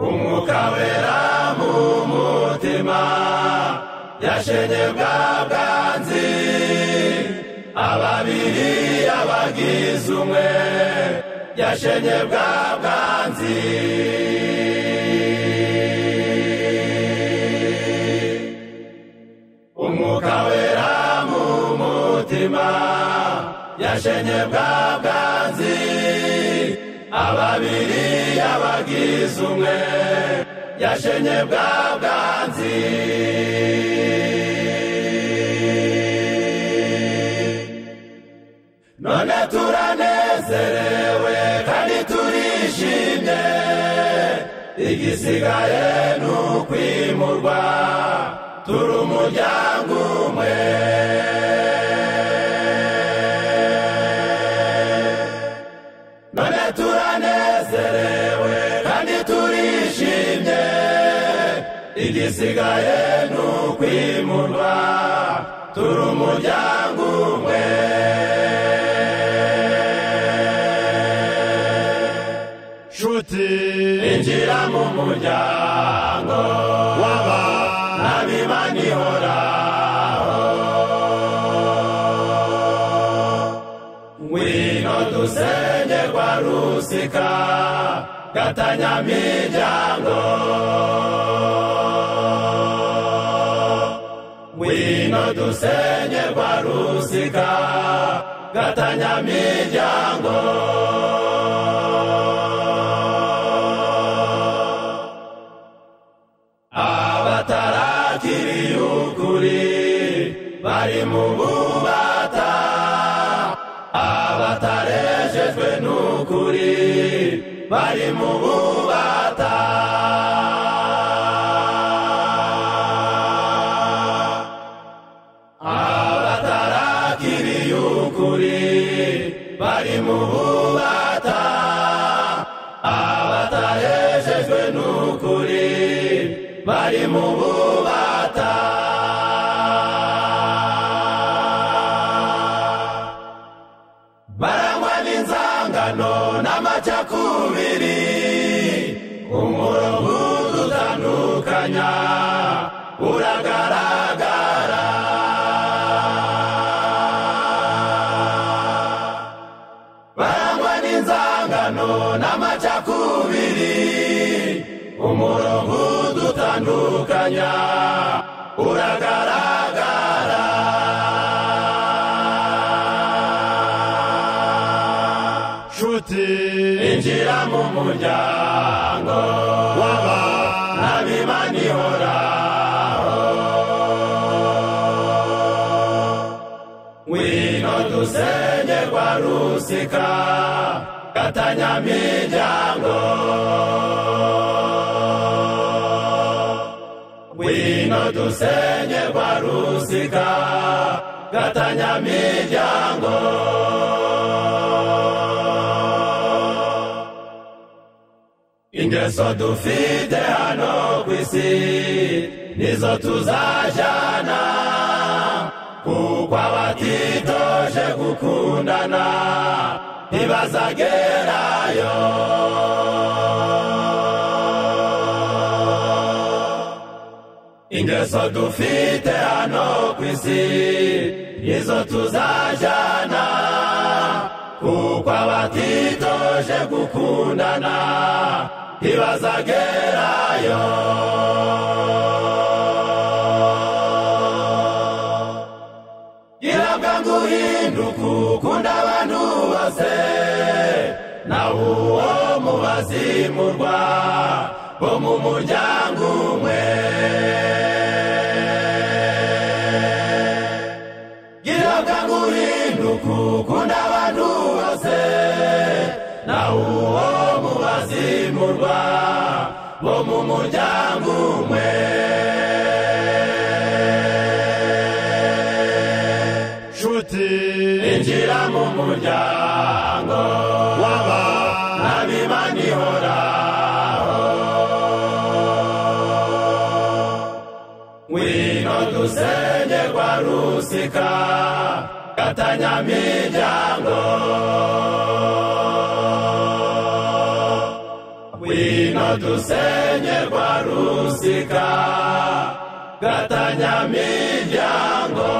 umwuka wera mu mutima yashenye bwa bwanzi ababiri abagize umwe yashenye bwa bwanzi umwuka wera mu mutima yashenye bwa bwanzi ababiri abagize umwe yashenye bwa bwanzi none turanezerewe kandi turishimye igisigaye n'ukwimurwa turi umuryango umwe none turanezerewe kandi turishimye igisigaye n'ukwimurwa turi umuryango umwe nshuti injira mu muryango w'Imana ihoraho ngwino dusenye rwa rusika gatanyamiryango ngwino dusenye rwa rusika gatanyamiryango abatarakiriye ukuri bari mu bubata abatarejejwe n'ukuri bari mu bubata abatarakiriye ukuri bari mu bubata abatarejejwe n'ukuri bari mu bubata barangwa n'inzangano n'amacakubiri umurongo udutandukanya uragaragara barangwa n'inzangano n'amacakubiri umurongo udutandukanya uragaragara nshuti injira mu muryango w'Imana ihoraho ngwino dusenye rwa rusika gatanyamiryango ngwino dusenye rwa rusika gatanyamiryango ingeso dufite hano kw'isi nizo tuzajana kuko abatitoje gukundana ntibazagerayo ingeso dufite hano kw'isi nizo tuzajana kuko abatitoje gukundana ntibazagerayo girabwa nguhinduka ukunda abantu bose nawe uwo mubazimurwa bo mu muryango umwe girabwa nguhinduka ukunda abantu bose nawe uwo mubazimurwa bo mu muryango umwe nshuti injira mu muryango w'Imana ihoraho ngwino dusenye rwa rusika gatanyamiryango ngwino dusenyerwa rusika gatanya miryango